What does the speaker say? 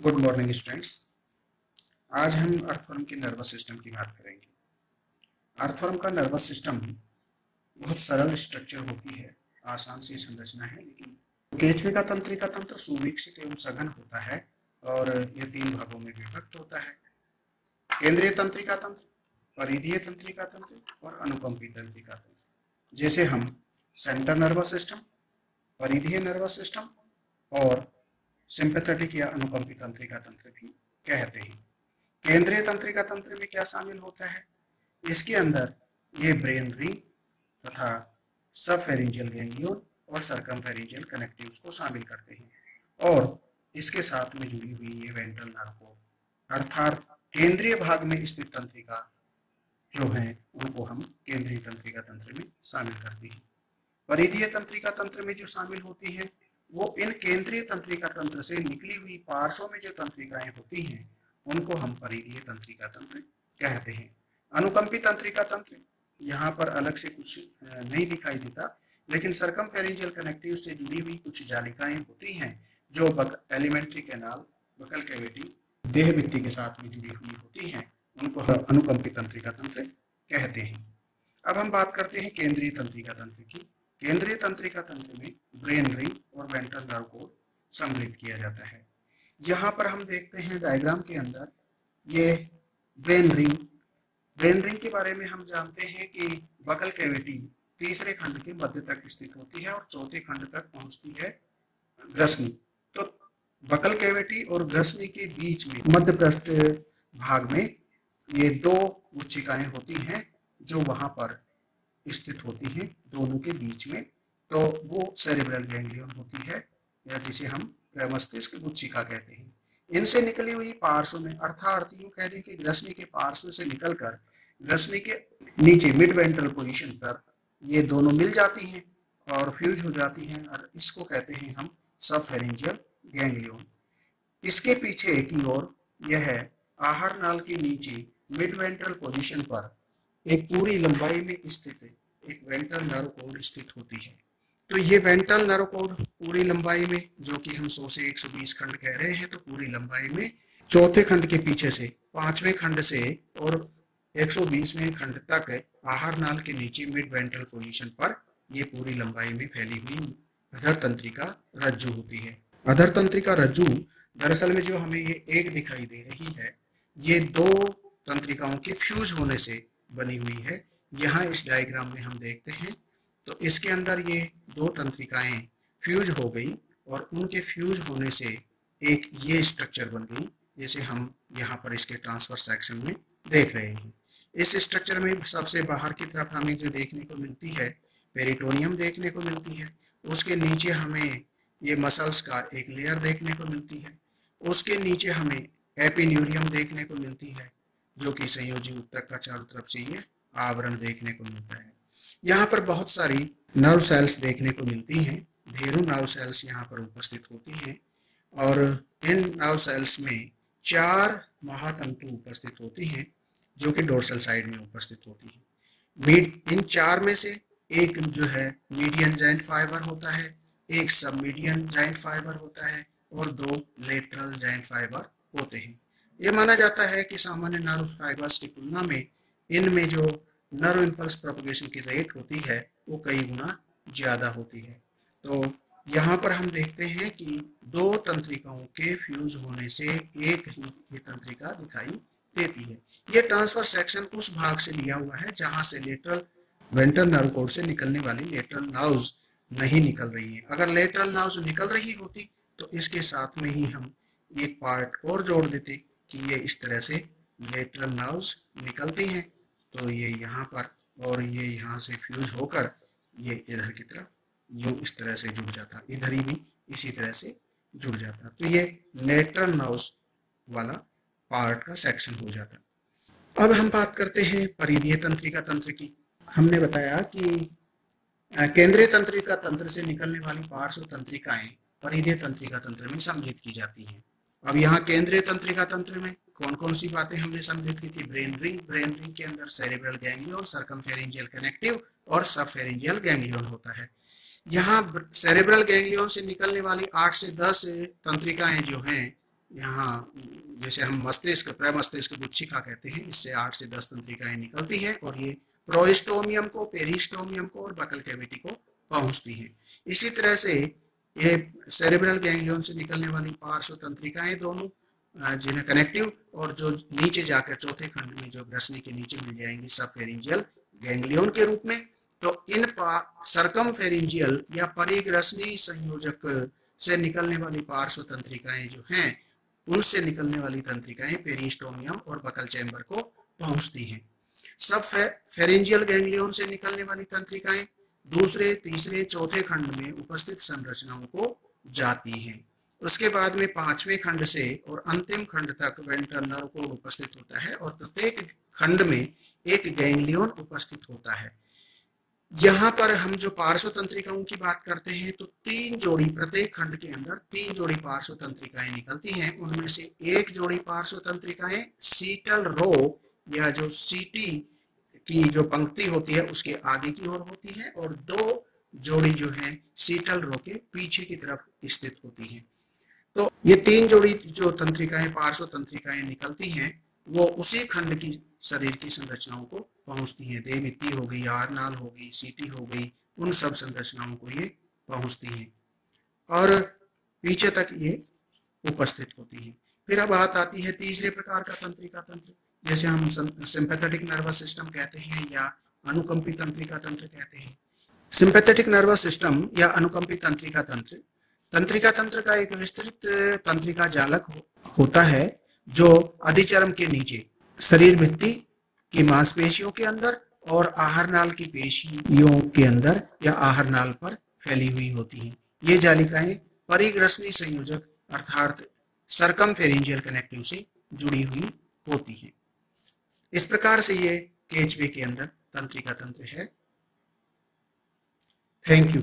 Good morning students. आज हम earthworm के नर्वस सिस्टम की बात करेंगे। अर्थवर्म का नर्वस सिस्टम बहुत सरल स्ट्रक्चर होती है, आसान सी संरचना है, लेकिन केचविका तंत्रिका तंत्र सुविकसित एवं सघन होता है और यह 3 भागों में विभक्त होता है। केंद्रीय तंत्रिका तंत्र, परिधीय तंत्रिका तंत्र और अनुकंपी तंत्रिका तंत्र। जैसे हम सेंट्रल नर्वस सिस्टम, परिधीय नर्वस सिस्टम और सिंपैथेटिक या अनुकंपी तंत्रिका तंत्र भी कहते हैं। केंद्रीय तंत्रिका तंत्र में क्या शामिल होता है? इसके अंदर ये ब्रेन रिंग तथा सबफेरिंजियल गैंग्लियन और सर्कमफेरिंजियल कनेक्टिव्स को शामिल करते हैं और इसके साथ में जुड़ी हुई ये वेंट्रल नर्व कोड अर्थात केंद्रीय भाग में स्थित तंत्रिका जो है उनको हम केंद्रीय तंत्रिका तंत्र में शामिल करते हैं। परिधीय तंत्रिका तंत्र में जो शामिल होती है वो इन केंद्रीय तंत्रिका तंत्र से निकली हुई पार्श्वों में जो तंत्रिकाएं होती हैं उनको हम परिधीय तंत्रिका तंत्र कहते हैं। अनुकंपी तंत्रिका तंत्र यहाँ पर अलग से कुछ नहीं दिखाई देता, लेकिन सर्कमफेरेंजियल कनेक्टिव से जुड़ी हुई कुछ जालिकाएं होती हैं जो एलिमेंट्री कैनाल, बकल कैविटी, देह भित्ति के साथ में जुड़ी हुई होती हैं, उनको अनुकंपी तंत्रिका तंत्र कहते हैं। अब हम बात करते हैं केंद्रीय तंत्रिका तंत्र की। केंद्रीय तंत्रिका तंत्र में ब्रेन रिंग और वेंट्रल नर्व को सम्मिलित किया जाता है। यहाँ पर हम देखते हैं डायग्राम के अंदर ये ब्रेन रिंग के बारे में हम जानते हैं कि बकल कैविटी तीसरे खंड के मध्य तक स्थित होती है और चौथे खंड तक पहुंचती है ग्रसनी। तो बकल कैविटी और ग्रसनी के बीच में मध्य पृष्ठ भाग में ये 2 उच्चिकाएं होती हैं जो वहां पर स्थित होती हैं दोनों के बीच में। तो वो सेरेब्रल गैंग्लियन होती है या जिसे हम मस्तिष्क उच्चिका कहते हैं। इनसे निकली हुई पार्श्व में अर्थात यूं कह दें कि ग्रसनी के पार्श्व से निकलकर ग्रसनी के नीचे मिड वेंट्रल पोजीशन पर ये दोनों मिल जाती हैं और फ्यूज हो जाती हैं और इसको कहते हैं हम सबफेरेंजियल गैंग्लियन। इसके पीछे की ओर यह आहार नाल के नीचे मिड वेंट्रल पोजीशन पर एक पूरी लंबाई में स्थित एक वेंट्रल नर्व कोड स्थित होती है। तो ये वेंट्रल नर्व कोड पूरी लंबाई में, जो कि हम 100 से 120 खंड कह रहे हैं, तो पूरी लंबाई में चौथे खंड के पीछे से 5वें खंड से और 120वें खंड तक आहार नाल के नीचे मिड वेंट्रल पोजीशन पर ये पूरी लंबाई में फैली हुई अधर तंत्रिका रज्जु होती है। अधर तंत्रिका रज्जु दरअसल में जो हमें ये एक दिखाई दे रही है, ये 2 तंत्रिकाओं के फ्यूज होने से बनी हुई है। यहाँ इस डायग्राम में हम देखते हैं तो इसके अंदर ये 2 तंत्रिकाएं फ्यूज हो गई और उनके फ्यूज होने से एक ये स्ट्रक्चर बन गई, जैसे हम यहाँ पर इसके ट्रांसफर सेक्शन में देख रहे हैं। इस स्ट्रक्चर में सबसे बाहर की तरफ हमें जो देखने को मिलती है पेरिटोनियम देखने को मिलती है। उसके नीचे हमें ये मसल्स का एक लेयर देखने को मिलती है। उसके नीचे हमें एपिन्यूरियम देखने को मिलती है जो कि संयोजी ऊतक का चारों तरफ से ये आवरण देखने को मिलता है। यहाँ पर बहुत सारी नर्व सेल्स देखने को मिलती हैं। ढेरों नर्व सेल्स यहाँ पर उपस्थित होती हैं और इन नर्व सेल्स में 4 महातंतु उपस्थित होती हैं जो कि डोर्सल साइड में उपस्थित होती हैं। इन 4 में से एक जो है मीडियन जॉइंट फाइबर होता है, एक सब मीडियन जॉइंट फाइबर होता है और 2 लेटरल जॉइंट फाइबर होते हैं। ये माना जाता है कि सामान्य नर्व फाइबर्स की तुलना में इनमें जो नर्व इंपल्स प्रोपगेशन की रेट होती है वो कई गुना ज़्यादा होती है। तो यहाँ पर हम देखते हैं कि 2 तंत्रिकाओं के फ्यूज होने से एक ही ये तंत्रिका दिखाई देती है। ये ट्रांसफर सेक्शन उस भाग से लिया हुआ है जहाँ से लेटरल वेंट्रल नर्व कोड से निकलने वाली लेटरल नर्व्स नहीं निकल रही है। अगर लेटरल नर्व्स निकल रही होती तो इसके साथ में ही हम एक पार्ट और जोड़ देते कि ये इस तरह से लेटरल नर्व्स निकलती हैं, तो ये यहाँ पर और ये यहाँ से फ्यूज होकर ये इधर की तरफ यूँ इस तरह से जुड़ जाता, इधर ही भी इसी तरह से जुड़ जाता। तो ये लेटरल नर्व्स वाला पार्ट का सेक्शन हो जाता। अब हम बात करते हैं परिधीय तंत्रिका तंत्र की। हमने बताया कि केंद्रीय तंत्रिका तंत्र से निकलने वाली पार्श्व तंत्रिकाएं परिधीय तंत्रिका तंत्र में सम्मिलित की जाती हैं। अब यहाँ केंद्रीय तंत्रिका तंत्र में कौन कौन सी बातें हमने सम्मिलित की थी? ब्रेन रिंग के अंदर सेरेब्रल गैंग्लियन, सर्कमफेरेंजियल कनेक्टिव और सबफेरेंजियल गैंग्लियन होता है। यहाँ सेरेब्रल गैंग्लियन से निकलने वाली 8 से 10 तंत्रिकाएं जो हैं यहाँ जैसे हम मस्तिष्क, प्रमस्तिष्क गुच्छिका कहते हैं, इससे 8 से 10 तंत्रिकाएं निकलती हैं और ये प्रोस्टोमियम को, पेरिस्टोमियम को और बकल कैविटी को पहुंचती हैं। इसी तरह से ये सेरेब्रल गैंग्लियन से निकलने वाली पार्श्व तंत्रिकाएं दोनों, जिन्हें कनेक्टिव, और जो नीचे जाकर चौथे खंड में जो ग्रसनी के नीचे मिल जाएंगी सबफेरिंजियल गैंग्लियन के रूप में। तो इन सरकमफेरिंजियल या परिग्रसनी संयोजक से निकलने वाली पार्श्व तंत्रिकाएं जो हैं, उनसे निकलने वाली तंत्रिकाएं पेरिस्टोमियम और बकल चैम्बर को पहुंचती हैं। सब फेरेंजियल गैंग्लियन से निकलने वाली तंत्रिकाएं दूसरे, तीसरे, चौथे खंड में उपस्थित संरचनाओं को जाती हैं। उसके बाद में 5वें खंड से और अंतिम खंड तक वेंट्रल नर्व कोड उपस्थित होता है और प्रत्येक खंड में एक गैंग्लियन उपस्थित होता है। यहाँ पर हम जो पार्श्व तंत्रिकाओं की बात करते हैं तो 3 जोड़ी, प्रत्येक खंड के अंदर 3 जोड़ी पार्श्व तंत्रिकाएं निकलती हैं। उनमें से एक जोड़ी पार्श्व तंत्रिकाएं सीटल रो या जो सीटी की जो पंक्ति होती है उसके आगे की ओर होती है, और 2 जोड़ी जो है सीटल रो के पीछे की तरफ स्थित होती हैं। तो ये 3 जोड़ी जो तंत्रिकाएं, पार्श्व तंत्रिकाएं निकलती हैं, वो उसी खंड की शरीर की संरचनाओं को पहुंचती हैं। देहभित्ति हो गई, आरनाल हो गई, सीटी हो गई, उन सब संरचनाओं को ये पहुंचती हैं और पीछे तक ये उपस्थित होती हैं। फिर अब बात आती है तीसरे प्रकार का तंत्रिका तंत्र, जैसे हम सिंपैथेटिक नर्वस सिस्टम कहते हैं या अनुकंपी तंत्रिका तंत्र कहते हैं। सिंपैथेटिक नर्वस सिस्टम या अनुकंपी तंत्रिका तंत्र, तंत्रिका तंत्र का एक विस्तृत तंत्रिका जालक होता है जो अधिचर्म के नीचे शरीर भित्ति की मांसपेशियों के अंदर और आहारनाल की पेशियों के अंदर या आहारनाल पर फैली हुई होती हैं। ये जालिकाएं परिग्रसनी संयोजक अर्थात सरकमफेरेंजियल कनेक्टिव से जुड़ी हुई होती हैं। इस प्रकार से ये केचवे के अंदर तंत्रिका तंत्र है। Thank you.